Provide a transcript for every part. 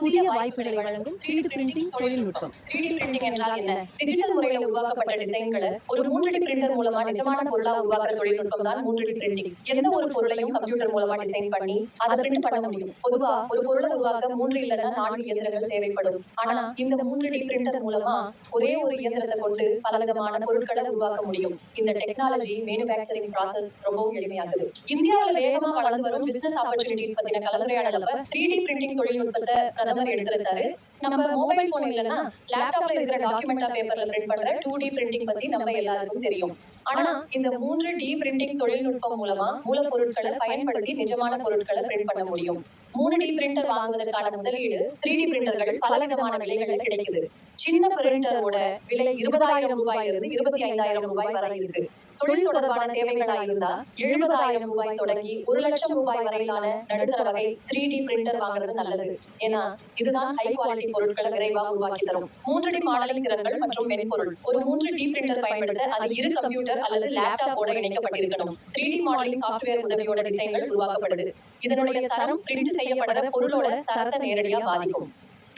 புதிய வாய்ப்புகளை வழங்கும் 3D பிரிண்டிங் தொழில்நுட்பம். 3D பிரிண்டிங் என்றால் என்ன? டிஜிட்டல் முறையில் உருவாக்கப்பட்ட டிசைன்களை ஒரு 3D பிரிண்டர் மூலமா நிஜமான பொருளா உருவாக்குற தொழில்நுட்பம் தான் 3D பிரிண்டிங். எந்த ஒரு பொருளையும் கம்ப்யூட்டர் மூலமா டிசைன் பண்ணி அதை பிரிண்ட் பண்ண முடியும். பொதுவா ஒரு பொருளை உருவாக்க 3 இல்லைன்னா 4 இயந்திரங்கள் தேவைப்படும். ஆனா இந்த 3D பிரிண்டர் மூலமா ஒரே ஒரு இயந்திரத்தை கொண்டு பலவிதமான பொருட்களை உருவாக்க முடியும். இந்த டெக்னாலஜி மேனுஃபேக்சரிங் ப்ராசஸ் ரொம்பவும் எளிமையாகுது. இந்தியாவில் வேகமா வளர்ந்து வரும் பிசினஸ் ஆப்பர்ச்சுனிட்டிஸ் பத்தின கலந்துரையாடல 3D பிரிண்டிங் தொழில்நுட்பத்தை பிரதமர் எடுத்திருந்தாரு. நம்ம மொபைல் போன் இல்லைன்னா லேப்டாப்ல இருக்கிற டாக்குமெண்டா பேப்பர்ல பிரிண்ட் பண்ற 2D பிரிண்டிங் பத்தி நம்ம எல்லாருக்கும் தெரியும். ஆனா இந்த 3D பிரிண்டிங் தொழில்நுட்பம் மூலமா மூலப்பொருட்களை பயன்படுத்தி நிஜமான பொருட்களை பிரிண்ட் பண்ண முடியும். 3D பிரிண்டர் வாங்குவதற்கான முதலீடு 3D பிரிண்டர்கள் பலவிதமான விலைகள்ல கிடைக்குது. சின்ன பிரிண்டரோட விலை 20,000 ரூபாயிலிருந்து 25,000 ரூபாய் வரை இருக்கு. தொழில் தொடர்பான தேவைகளா இருந்தா 70,000 ரூபாய் தொடங்கி 1,00,000 ரூபாய் வரையிலான நடுத்தர வகை 3D பிரிண்டர் வாங்குறது நல்லது. ஏன்னா இதுதான் ஹை குவாலிட்டி பொருட்களை விரைவா உருவாக்கி தரும். 3D மாடலிங் திறன்கள் மற்றும் மென்பொருள். ஒரு 3D பிரிண்டர் பயன்படுத்த அது இரு கம்ப்யூட்டர் அல்லது லேப்டாப்போட இணைக்கப்பட்டிருக்கணும். 3D மாடலிங் சாஃப்ட்வேர் உதவியோட டிசைன்கள் உருவாக்கப்படுது. இதனுடைய தரம் பிரிண்ட் செய்யப்படுற பொருளோட தரத்தை நேரடியா பாதிக்கும்.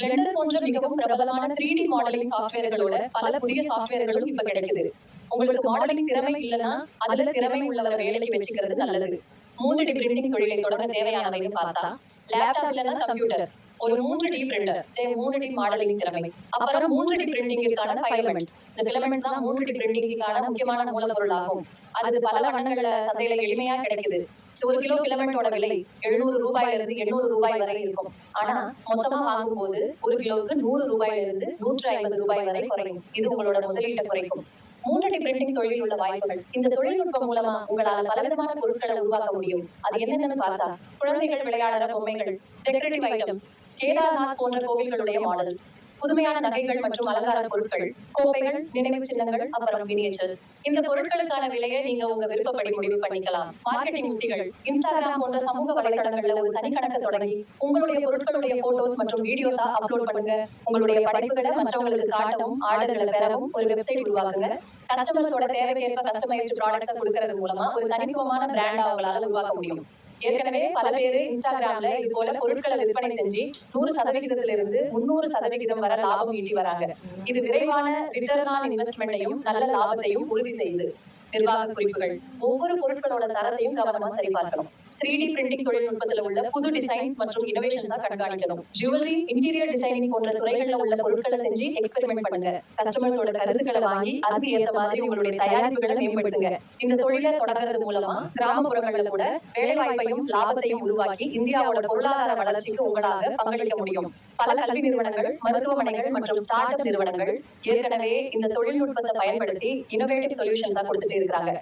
பிளெண்டர் போன்ற மிகவும் பிரபலமான 3D மாடலிங் சாஃப்ட்வேர்களோட பல புதிய சாஃப்ட்வேர்களும் இப்ப கிடைக்குது. உங்களுக்கு மாடலிங் திறமை இல்லைன்னா அதுல திறமை உள்ளவரை வேலைக்கு வச்சுக்கிறது நல்லது. 3D பிரிண்டிங் தொழிலை தொடங்க தேவையானவைன்னு பார்த்தா லேப்டாப் இல்லைன்னா கம்ப்யூட்டர், ஒரு 3D பிரிண்டர், 3D மாடலிங் திறமை, அப்புறம் 3D பிரிண்டிங்கிற்கான ஃபிலமெண்ட்ஸ். இந்த ஃபிலமெண்ட்ஸ் தான் 3D பிரிண்டிங்கிற்கான முக்கியமான மூலப்பொருள் ஆகும். அது பல வண்ணங்கள்ல சந்தையில எளிமையா கிடைக்குது. ஒரு கிலோ ஃபிலமெண்டோட விலை 700 ரூபாயிலிருந்து 800 ரூபாய் வரை இருக்கும். ஆனா மொத்தமா வாங்கும்போது ஒரு கிலோவுக்கு 100 ரூபாயிலிருந்து 150 ரூபாய் வரை குறையும். இது உங்களோட முதலீட்டை குறைக்கும். 3D பிரிண்டிங் தொழில் உள்ள வாய்ப்புகள். இந்த தொழில்நுட்பம் மூலமா உங்களால பலவிதமான பொருட்களை உருவாக்க முடியும். அது என்னென்னு பார்த்தா குழந்தைகள் விளையாடுற பொம்மைகள், டெக்கரேட்டிவ் ஐட்டம்ஸ், கேதார்நாத் போன்ற கோவில்களுடைய மாடல்ஸ், புதுமையான நகைகள் மற்றும் அலங்கார பொருட்கள், கோப்பைகள், நினைவு சின்னங்கள், அப்புறம் மினியேச்சர்ஸ். இந்த பொருட்களுக்கான விலையை நீங்க உங்க விருப்பப்படி முடிவு பண்ணிக்கலாம். மார்க்கெட்டிங் உத்திகள். இன்ஸ்டாகிராம் போன்ற சமூக வலைதளங்கள்ல ஒரு தனி கணக்கு தொடங்கி உங்களுடைய பொருட்களுடைய போட்டோஸ் மற்றும் வீடியோஸா அப்லோட் பண்ணுங்க. உங்களுடைய படைப்புகளை மற்றவங்களுக்கு காட்டவும் ஆர்டர்களை பெறவும் ஒரு வெப்சைட் உருவாக்குங்க. கஸ்டமர்ஸோட தேவைக்கேற்ப கஸ்டமைஸ்டு ப்ராடக்ட்ஸ் கொடுக்கறது மூலமா ஒரு தனித்துவமான பிராண்டா அவங்களால உருவாக்க முடியும். ஏற்கனவே பல பேர் இன்ஸ்டாகிராம்ல இது போல பொருட்களை விற்பனை செஞ்சு 100%இருந்து 300% வரை லாபம் ஈட்டி வராங்க. இது விரைவான ரிட்டர்ன் ஆன் இன்வெஸ்ட்மெண்ட்டையும் நல்ல லாபத்தையும் உறுதி செய்யுது. நிர்வாக குறிப்புகள். ஒவ்வொரு பொருட்களோட தரத்தையும் கவனமா சரிபார்க்கணும். 3D பிரிண்டிங் தொழில்நுட்பத்தில் உள்ள புது டிசைன்ஸ் மற்றும் இனோவேஷன்ஸா கண்காணிக்கணும். ஜுவல்லரி, இன்டீரியர் டிசைனிங் போன்ற துறைகள்ல உள்ள பொருட்களை செஞ்சு எக்ஸ்பெரிமெண்ட் பண்ணுங்க. கஸ்டமர்ஸோட கருத்துக்களை வாங்கி அதுக்கு ஏற்ற மாதிரி உங்களுடைய தயாரிப்புகளை மேம்படுத்துங்க. இந்த தொழிலை தொடங்குறது மூலமா கிராமப்புறங்கள்ல கூட வேலைவாய்ப்பையும் லாபத்தையும் உருவாக்கி இந்தியாவோட பொருளாதார வளர்ச்சிக்கு உங்களாக பங்களிக்க முடியும். பல கல்வி நிறுவனங்கள், மருத்துவமனைகள் மற்றும் ஸ்டார்ட் அப் நிறுவனங்கள் ஏற்கனவே இந்த தொழில்நுட்பத்தை பயன்படுத்தி இனோவேட்டிவ் சொல்யூஷன்ஸா கொடுத்துட்டு இருக்காங்க.